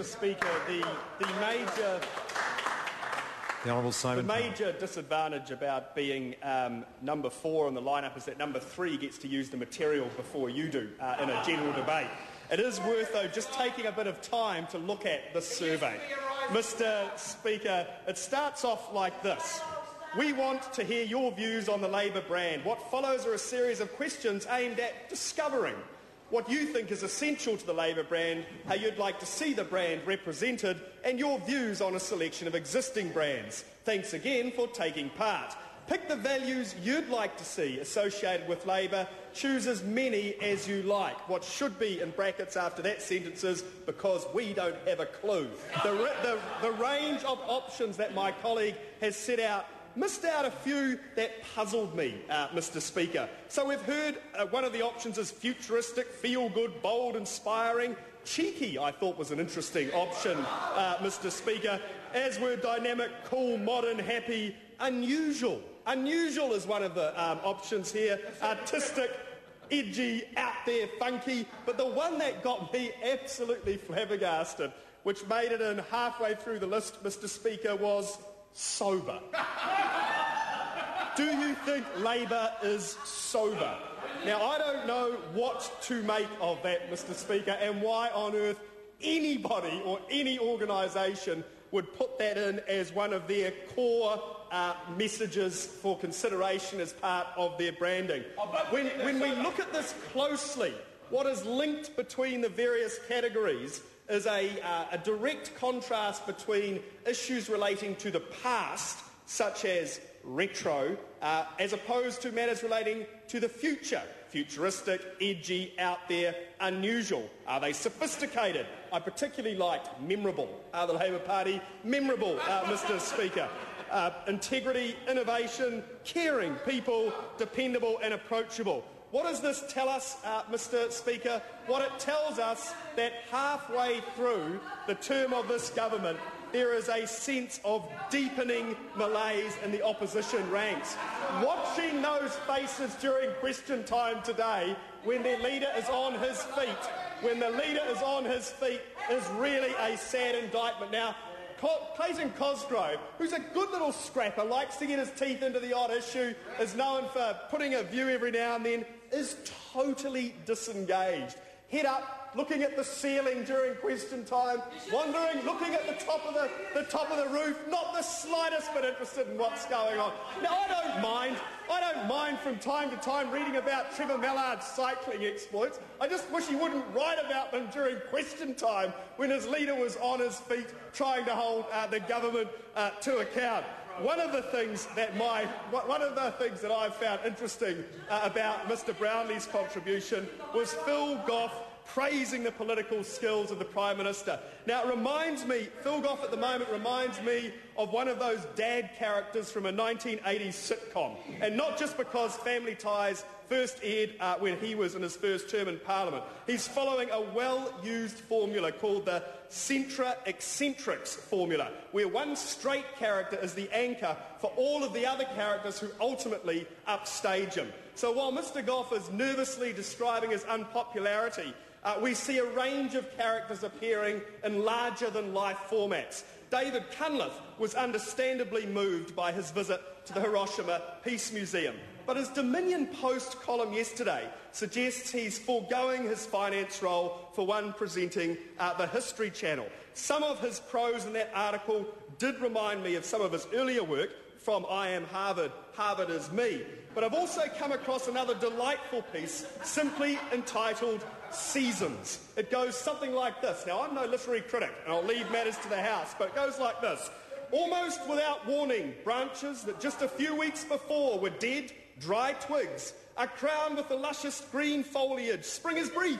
Speaker, the major disadvantage about being number 4 on the lineup is that number 3 gets to use the material before you do in a general debate. It is worth, though, just taking a bit of time to look at this survey. Mr. Speaker, it starts off like this. We want to hear your views on the Labour brand. What follows are a series of questions aimed at discovering what you think is essential to the Labour brand, how you'd like to see the brand represented, and your views on a selection of existing brands. Thanks again for taking part. Pick the values you'd like to see associated with Labour. Choose as many as you like. What should be in brackets after that sentence is because we don't have a clue. The range of options that my colleague has set out missed out a few that puzzled me, Mr. Speaker. So we've heard one of the options is futuristic, feel-good, bold, inspiring. Cheeky, I thought, was an interesting option, Mr. Speaker, as were dynamic, cool, modern, happy, unusual. Unusual is one of the options here. Artistic, edgy, out there, funky. But the one that got me absolutely flabbergasted, which made it in halfway through the list, Mr. Speaker, was sober. Do you think Labour is sober? Now, I don't know what to make of that, Mr. Speaker, and why on earth anybody or any organisation would put that in as one of their core messages for consideration as part of their branding. When we look at this closely, what is linked between the various categories is a direct contrast between issues relating to the past, such as retro, as opposed to matters relating to the future. Futuristic, edgy, out there, unusual. Are they sophisticated? I particularly liked memorable. Are the Labour Party memorable, Mr. Speaker? Integrity, innovation, caring people, dependable and approachable. What does this tell us, Mr. Speaker? What it tells us that halfway through the term of this government, there is a sense of deepening malaise in the opposition ranks. Watching those faces during question time today, when their leader is on his feet, is really a sad indictment. Now, Clayton Cosgrove, who's a good little scrapper, likes to get his teeth into the odd issue, is known for putting a view every now and then, is totally disengaged. Head up, looking at the ceiling during question time, wondering, looking at the top of the roof, not the slightest bit interested in what's going on. Now, I don't mind from time to time reading about Trevor Mallard's cycling exploits. I just wish he wouldn't write about them during question time when his leader was on his feet trying to hold the government to account. One of the things that I found interesting about Mr. Brownlee's contribution was Phil Goff praising the political skills of the Prime Minister. Now, Phil Goff at the moment reminds me of one of those dad characters from a 1980s sitcom. And not just because Family Ties first aired when he was in his first term in Parliament. He's following a well-used formula called the Centra-Eccentrics formula, where one straight character is the anchor for all of the other characters who ultimately upstage him. So while Mr. Goff is nervously describing his unpopularity, we see a range of characters appearing in larger-than-life formats. David Cunliffe was understandably moved by his visit to the Hiroshima Peace Museum. But his Dominion Post column yesterday suggests he's foregoing his finance role for one presenting the History Channel. Some of his prose in that article did remind me of some of his earlier work from I Am Harvard, Harvard is Me. But I've also come across another delightful piece simply entitled Seasons. It goes something like this. Now, I'm no literary critic, and I'll leave matters to the House, but it goes like this. Almost without warning, branches that just a few weeks before were dead, dry twigs are crowned with the luscious green foliage. Spring is brief,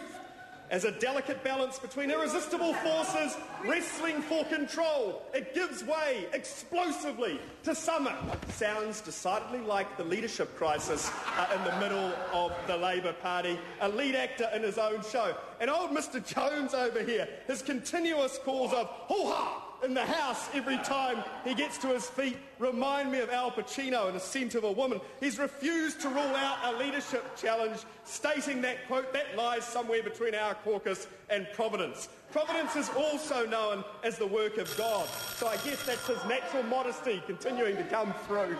as a delicate balance between irresistible forces wrestling for control. It gives way explosively to summer. Sounds decidedly like the leadership crisis in the middle of the Labour Party. A lead actor in his own show. And old Mr Jones over here, his continuous calls of hoo-ha in the House every time he gets to his feet remind me of Al Pacino in A Scent of a Woman. He's refused to rule out a leadership challenge, stating that, quote, that lies somewhere between our caucus and Providence. Providence is also known as the work of God. So I guess that's his natural modesty continuing to come through.